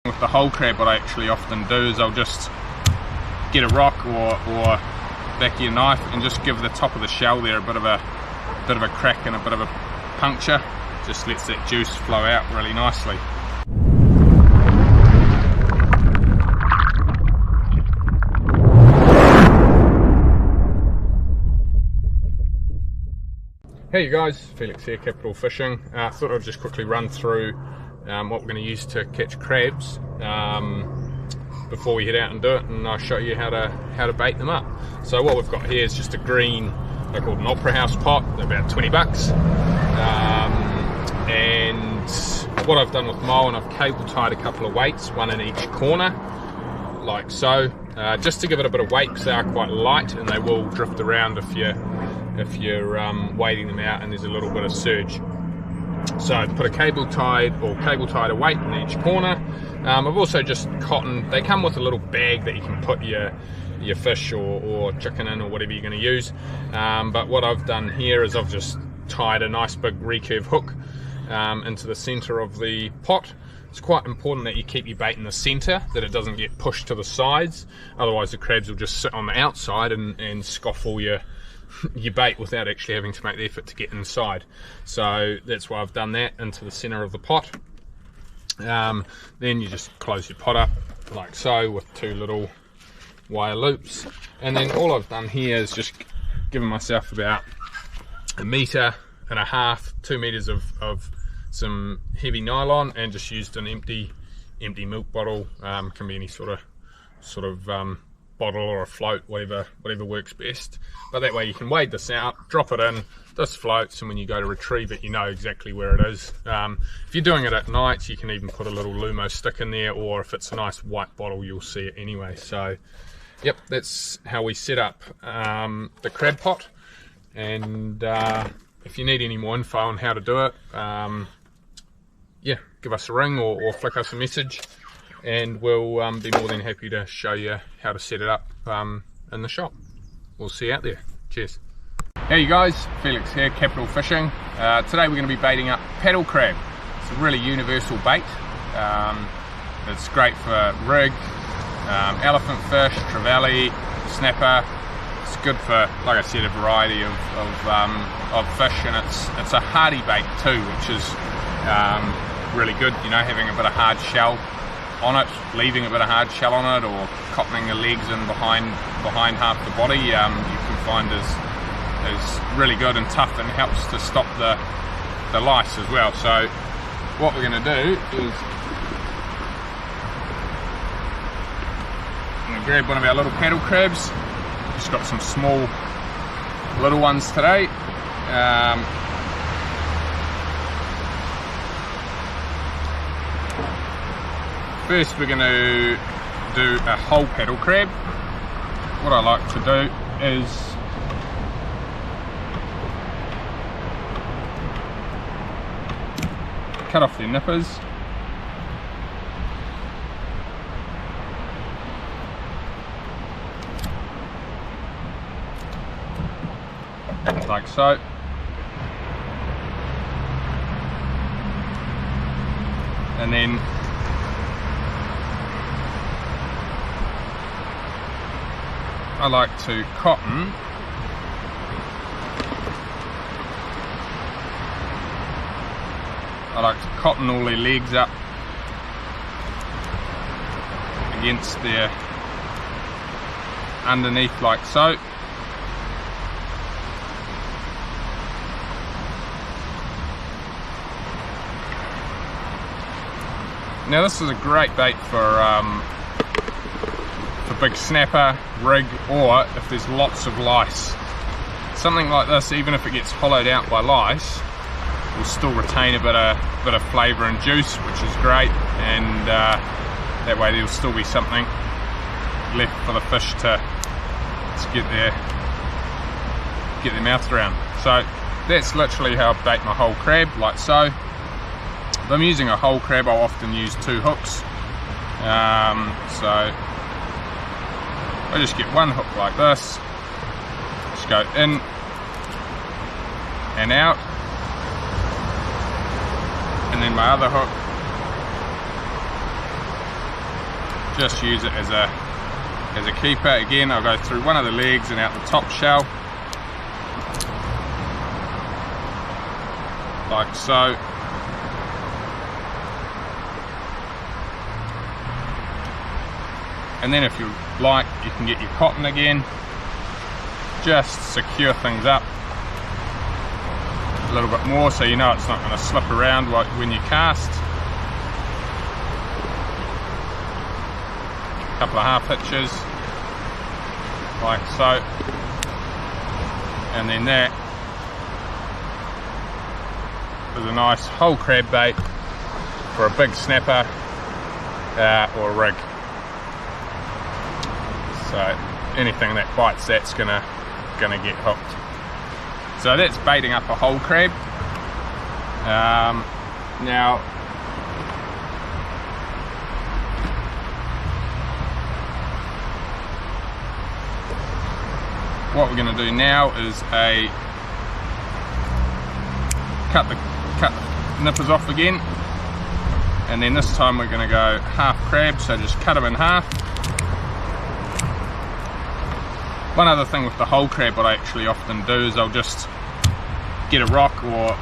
With the whole crab, what I actually often do is I'll just get a rock or back of your knife and just give the top of the shell there a bit of a crack and a bit of a puncture. Just lets that juice flow out really nicely. Hey you guys, Felix here, Capital Fishing. Thought I'd just quickly run through what we're going to use to catch crabs before we head out and do it, and I'll show you how to bait them up. So what we've got here is just a green, they're called an opera house pot. They're about 20 bucks. And what I've done with mine, I've cable tied a couple of weights, one in each corner, like so, just to give it a bit of weight because they are quite light and they will drift around if you're wading them out and there's a little bit of surge. So I've put a cable tied a weight in each corner. I've also just cotton, they come with a little bag that you can put your fish or chicken in or whatever you're going to use. But what I've done here is I've just tied a nice big recurve hook into the center of the pot. It's quite important that you keep your bait in the center, that it doesn't get pushed to the sides, otherwise the crabs will just sit on the outside and scoff all your bait without actually having to make the effort to get inside. So that's why I've done that into the center of the pot. Then you just close your pot up like so with two little wire loops, and then all I've done here is just given myself about 1.5 meters, 2 meters of some heavy nylon, and just used an empty milk bottle. Can be any sort of bottle or a float, whatever works best. But that way you can wade this out, drop it in, this floats, and when you go to retrieve it, you know exactly where it is. If you're doing it at night, you can even put a little Lumo stick in there, or if it's a nice white bottle, you'll see it anyway. So yep, that's how we set up the crab pot. And if you need any more info on how to do it, yeah, give us a ring or flick us a message, and we'll be more than happy to show you how to set it up in the shop. We'll see you out there. Cheers. Hey you guys, Felix here, Capital Fishing. Today we're going to be baiting up paddle crab. It's a really universal bait. It's great for rig, elephant fish, trevally, snapper. It's good for, like I said, a variety of fish, and it's a hardy bait too, which is really good, you know, having a bit of hard shell on it, leaving a bit of hard shell on it, or cottoning the legs in behind half the body, you can find is really good and tough, and helps to stop the lice as well. So what we're going to do is I'm going to grab one of our little paddle crabs. Just got some small little ones today. First we're going to do a whole paddle crab. What I like to do is cut off their nippers. Like so. And then I like to cotton all their legs up against their underneath like so. Now this is a great bait for big snapper, rig, or if there's lots of lice. Something like this, even if it gets hollowed out by lice, will still retain a bit of flavour and juice, which is great, and that way there'll still be something left for the fish to get their mouth around. So that's literally how I bait my whole crab, like so. If I'm using a whole crab, I'll often use 2 hooks. So I just get one hook like this, just go in and out, and then my other hook just use it as a keeper. Again, I'll go through one of the legs and out the top shell, like so. And then if you like, you can get your cotton again, just secure things up a little bit more so you know it's not going to slip around when you cast. A couple of half hitches, like so. And then that is a nice whole crab bait for a big snapper or a rig. So anything that bites that's gonna get hooked. So that's baiting up a whole crab. Now what we're going to do now is cut the nippers off again, and then this time we're going to go half crab, so just cut them in half. One other thing with the whole crab, what I actually often do is I'll just get a rock or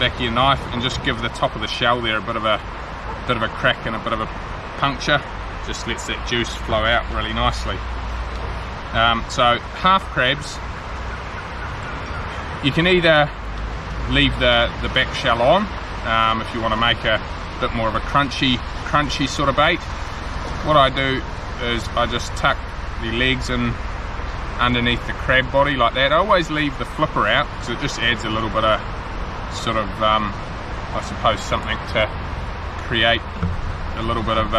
back of your knife and just give the top of the shell there a bit of a crack and a bit of a puncture. Just lets that juice flow out really nicely. So half crabs, you can either leave the back shell on if you want to make a bit more of a crunchy sort of bait. What I do is I just tuck the legs in underneath the crab body like that. I always leave the flipper out because it just adds a little bit of sort of I suppose something to create a little bit of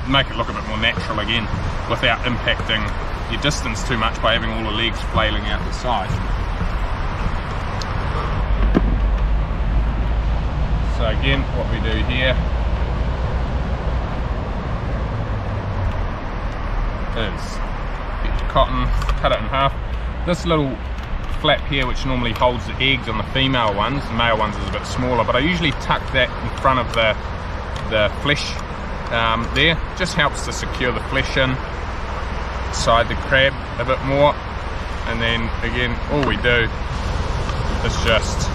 make it look a bit more natural again without impacting your distance too much by having all the legs flailing out the side. So again, what we do here is get your cotton, cut it in half. This little flap here, which normally holds the eggs on the female ones, the male ones is a bit smaller, but I usually tuck that in front of the flesh there. Just helps to secure the flesh inside the crab a bit more. And then again, all we do is just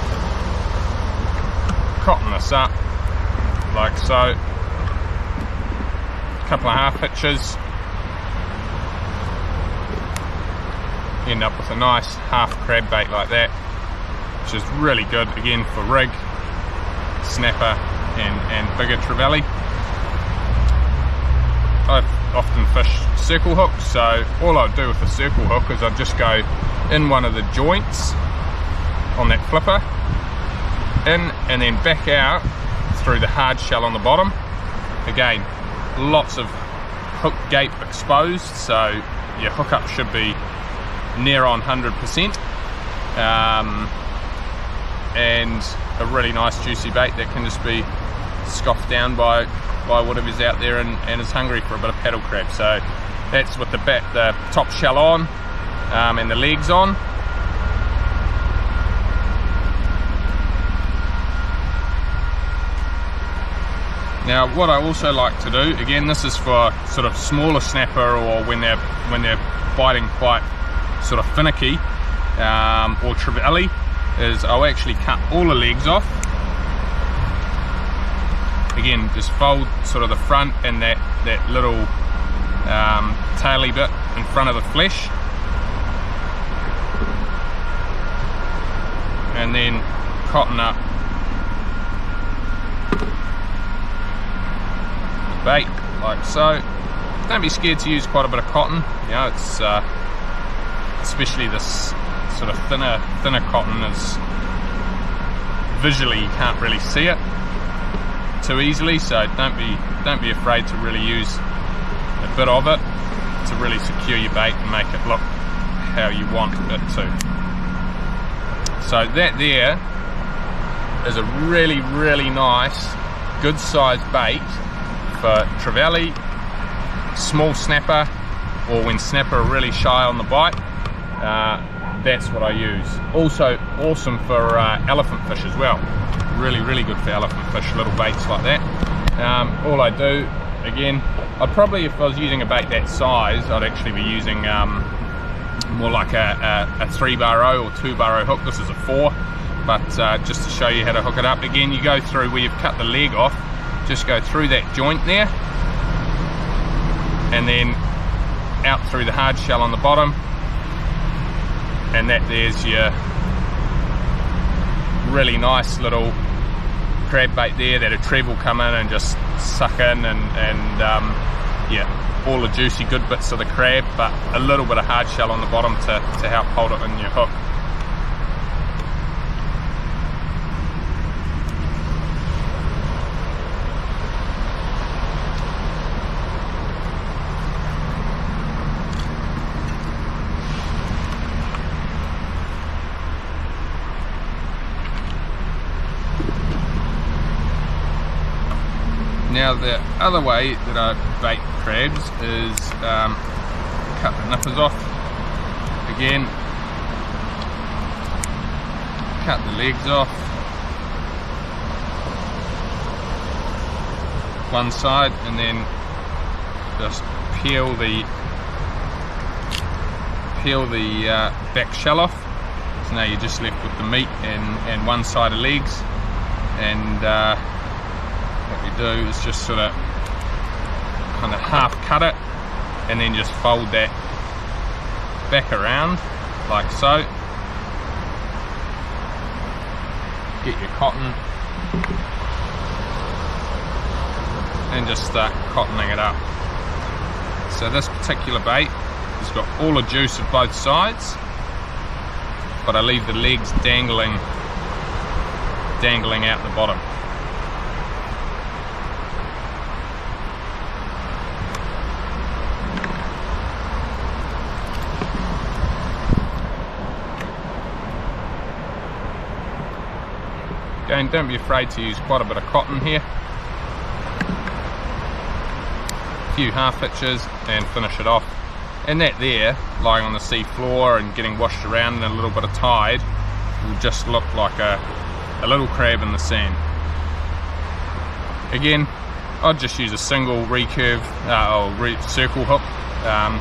cotton this up like so, a couple of half hitches, end up with a nice half crab bait like that, which is really good again for rig, snapper and bigger trevally. I often fish circle hooks, so all I'd do with the circle hook is I'd just go in one of the joints on that flipper, in and then back out through the hard shell on the bottom. Again, lots of hook gape exposed, so your hookup should be near on 100%, and a really nice juicy bait that can just be scoffed down by whatever's out there and is hungry for a bit of paddle crab. So that's with the top shell on and the legs on. Now what I also like to do, again this is for sort of smaller snapper or when they're biting quite sort of finicky or trevally, is I'll actually cut all the legs off. Again, just fold sort of the front and that little taily bit in front of the flesh, and then cotton up the bait like so. Don't be scared to use quite a bit of cotton. You know, it's especially this sort of thinner cotton is visually you can't really see it too easily, so don't be afraid to really use a bit of it to really secure your bait and make it look how you want it to. So that there is a really, really nice, good sized bait for trevally, small snapper, or when snapper are really shy on the bite. That's what I use. Also awesome for elephant fish as well. Really, really good for elephant fish, little baits like that. All I do Again, I'd probably, if I was using a bait that size, I'd actually be using more like a 3-bar-0 or 2-bar-0 hook. This is a 4, but just to show you how to hook it up. Again, you go through where you've cut the leg off, just go through that joint there, and then out through the hard shell on the bottom, and there's your really nice little crab bait there that a Trev will come in and just suck in, and yeah, all the juicy good bits of the crab, but a little bit of hard shell on the bottom to help hold it in your hook. Now the other way that I bait crabs is cut the nippers off. Again, cut the legs off one side, and then just peel the back shell off. So now you're just left with the meat and one side of legs, and what we do is just sort of kind of half cut it, and then just fold that back around like so. Get your cotton and just start cottoning it up. So this particular bait has got all the juice of both sides, but I leave the legs dangling out the bottom. Again, don't be afraid to use quite a bit of cotton here. A few half hitches and finish it off. And that there, lying on the sea floor and getting washed around in a little bit of tide, will just look like a little crab in the sand. Again, I'd just use a single recurve, circle hook, and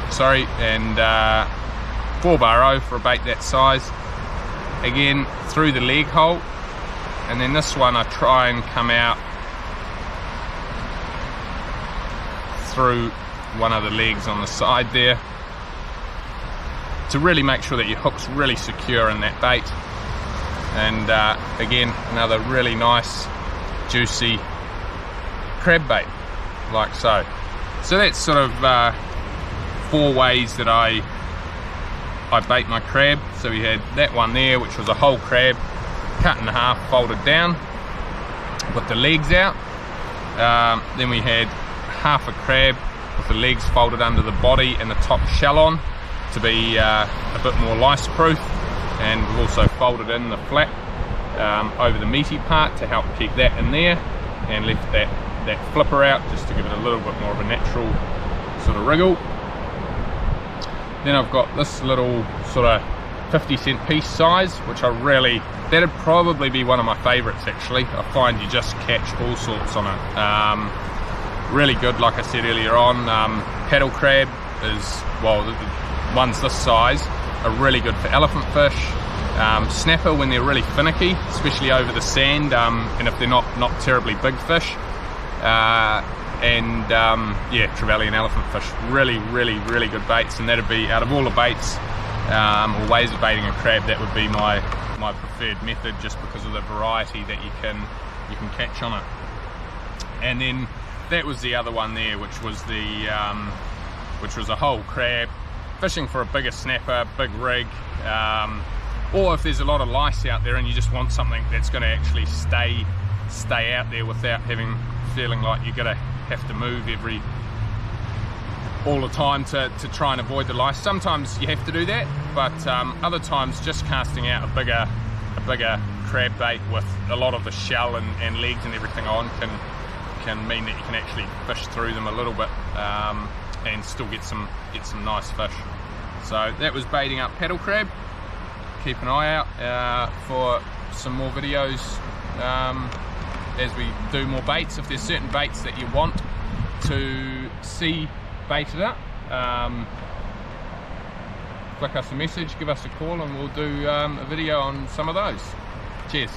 4-bar-0 for a bait that size. Again, through the leg hole. And then this one I try and come out through one of the legs on the side there to really make sure that your hook's really secure in that bait. And again, another really nice juicy crab bait like so. So that's sort of 4 ways that I bait my crab. So we had that one there, which was a whole crab cut in half, folded down with the legs out. Then we had half a crab with the legs folded under the body and the top shell on to be a bit more lice proof, and we've also folded in the flap over the meaty part to help keep that in there, and left that flipper out just to give it a little bit more of a natural sort of wriggle. Then I've got this little sort of 50-cent piece size, which that'd probably be one of my favourites actually. I find you just catch all sorts on it. Really good, like I said earlier on. Paddle crab is, well, the ones this size are really good for elephant fish. Snapper when they're really finicky, especially over the sand, and if they're not terribly big fish. Yeah, trevally and elephant fish, really good baits, and that'd be, out of all the baits or ways of baiting a crab, that would be my preferred method, just because of the variety that you can catch on it. And then that was the other one there, which was a whole crab, fishing for a bigger snapper, big rig, or if there's a lot of lice out there and you just want something that's going to actually stay out there without feeling like you're going to have to move all the time to try and avoid the lice. Sometimes you have to do that, but other times just casting out a bigger crab bait with a lot of the shell and legs and everything on can mean that you can actually fish through them a little bit and still get some nice fish. So that was baiting up paddle crab. Keep an eye out for some more videos as we do more baits. If there's certain baits that you want to see baited up, flick us a message, give us a call, and we'll do a video on some of those. Cheers.